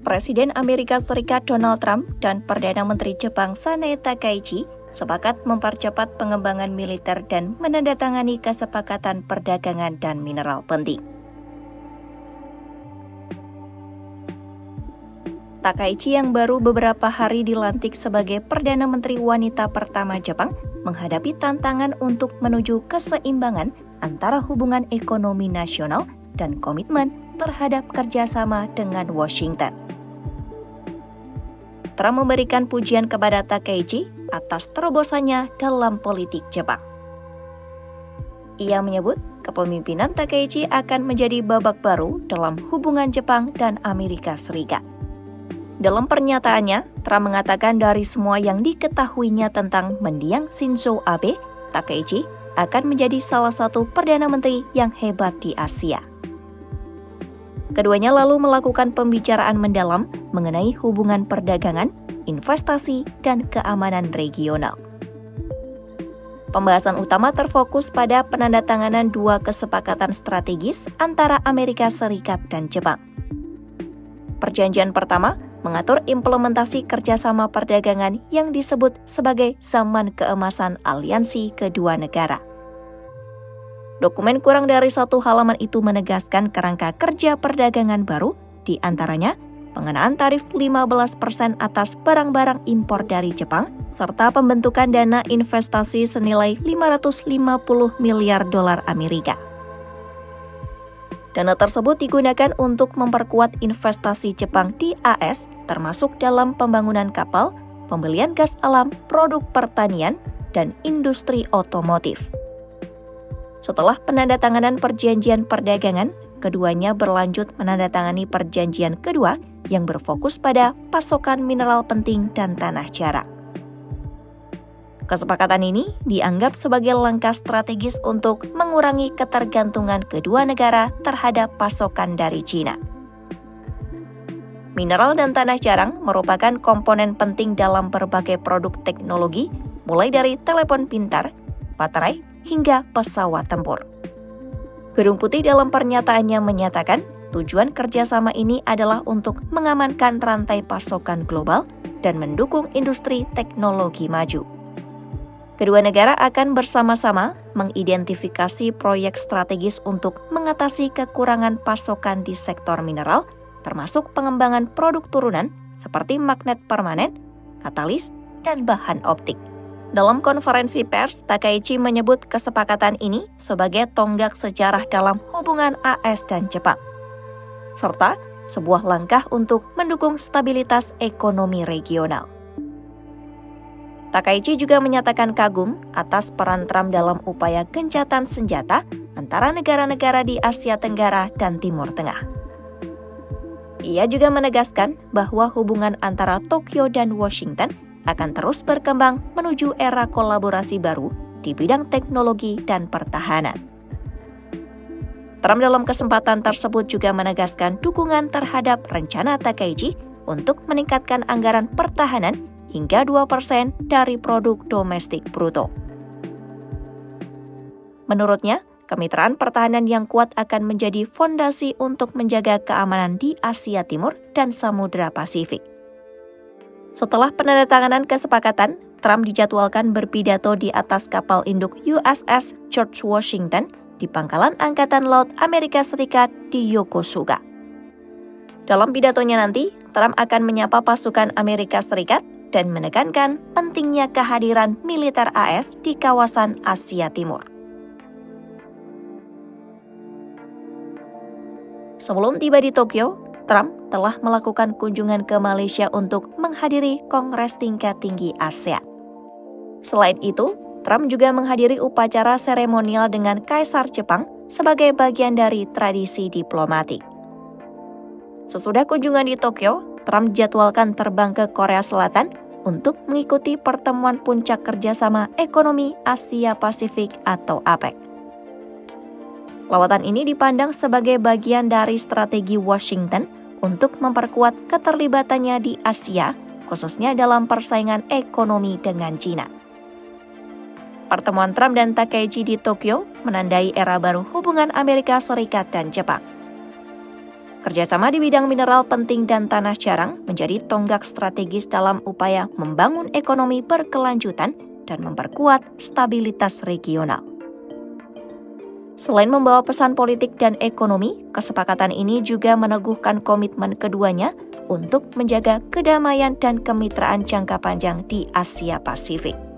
Presiden Amerika Serikat Donald Trump dan Perdana Menteri Jepang Sanae Takaichi sepakat mempercepat pengembangan militer dan menandatangani kesepakatan perdagangan dan mineral penting. Takaichi yang baru beberapa hari dilantik sebagai Perdana Menteri wanita pertama Jepang menghadapi tantangan untuk menuju keseimbangan antara hubungan ekonomi nasional dan komitmen terhadap kerjasama dengan Washington. Trump memberikan pujian kepada Takaichi atas terobosannya dalam politik Jepang. Ia menyebut kepemimpinan Takaichi akan menjadi babak baru dalam hubungan Jepang dan Amerika Serikat. Dalam pernyataannya, Trump mengatakan dari semua yang diketahuinya tentang mendiang Shinzo Abe, Takaichi akan menjadi salah satu Perdana Menteri yang hebat di Asia. Keduanya lalu melakukan pembicaraan mendalam mengenai hubungan perdagangan, investasi, dan keamanan regional. Pembahasan utama terfokus pada penandatanganan dua kesepakatan strategis antara Amerika Serikat dan Jepang. Perjanjian pertama mengatur implementasi kerjasama perdagangan yang disebut sebagai zaman keemasan aliansi kedua negara. Dokumen kurang dari 1 halaman itu menegaskan kerangka kerja perdagangan baru, di antaranya pengenaan tarif 15% atas barang-barang impor dari Jepang, serta pembentukan dana investasi senilai 550 miliar dolar Amerika. Dana tersebut digunakan untuk memperkuat investasi Jepang di AS, termasuk dalam pembangunan kapal, pembelian gas alam, produk pertanian, dan industri otomotif. Setelah penandatanganan perjanjian perdagangan, keduanya berlanjut menandatangani perjanjian kedua yang berfokus pada pasokan mineral penting dan tanah jarak. Kesepakatan ini dianggap sebagai langkah strategis untuk mengurangi ketergantungan kedua negara terhadap pasokan dari China. Mineral dan tanah jarang merupakan komponen penting dalam berbagai produk teknologi, mulai dari telepon pintar, baterai, hingga pesawat tempur. Gedung Putih dalam pernyataannya menyatakan tujuan kerjasama ini adalah untuk mengamankan rantai pasokan global dan mendukung industri teknologi maju. Kedua negara akan bersama-sama mengidentifikasi proyek strategis untuk mengatasi kekurangan pasokan di sektor mineral, termasuk pengembangan produk turunan seperti magnet permanen, katalis, dan bahan optik. Dalam konferensi pers, Takaichi menyebut kesepakatan ini sebagai tonggak sejarah dalam hubungan AS dan Jepang, serta sebuah langkah untuk mendukung stabilitas ekonomi regional. Takaichi juga menyatakan kagum atas peran Trump dalam upaya gencatan senjata antara negara-negara di Asia Tenggara dan Timur Tengah. Ia juga menegaskan bahwa hubungan antara Tokyo dan Washington akan terus berkembang menuju era kolaborasi baru di bidang teknologi dan pertahanan. Trump dalam kesempatan tersebut juga menegaskan dukungan terhadap rencana Takaichi untuk meningkatkan anggaran pertahanan hingga 2% dari produk domestik bruto. Menurutnya, kemitraan pertahanan yang kuat akan menjadi fondasi untuk menjaga keamanan di Asia Timur dan Samudra Pasifik. Setelah penandatanganan kesepakatan, Trump dijadwalkan berpidato di atas kapal induk USS George Washington di Pangkalan Angkatan Laut Amerika Serikat di Yokosuka. Dalam pidatonya nanti, Trump akan menyapa pasukan Amerika Serikat dan menekankan pentingnya kehadiran militer AS di kawasan Asia Timur. Sebelum tiba di Tokyo, Trump telah melakukan kunjungan ke Malaysia untuk menghadiri Kongres Tingkat Tinggi ASEAN. Selain itu, Trump juga menghadiri upacara seremonial dengan Kaisar Jepang sebagai bagian dari tradisi diplomatik. Sesudah kunjungan di Tokyo, Trump dijadwalkan terbang ke Korea Selatan untuk mengikuti pertemuan puncak kerjasama ekonomi Asia Pasifik atau APEC. Lawatan ini dipandang sebagai bagian dari strategi Washington untuk memperkuat keterlibatannya di Asia, khususnya dalam persaingan ekonomi dengan China. Pertemuan Trump dan Takaichi di Tokyo menandai era baru hubungan Amerika Serikat dan Jepang. Kerjasama di bidang mineral penting dan tanah jarang menjadi tonggak strategis dalam upaya membangun ekonomi berkelanjutan dan memperkuat stabilitas regional. Selain membawa pesan politik dan ekonomi, kesepakatan ini juga meneguhkan komitmen keduanya untuk menjaga kedamaian dan kemitraan jangka panjang di Asia Pasifik.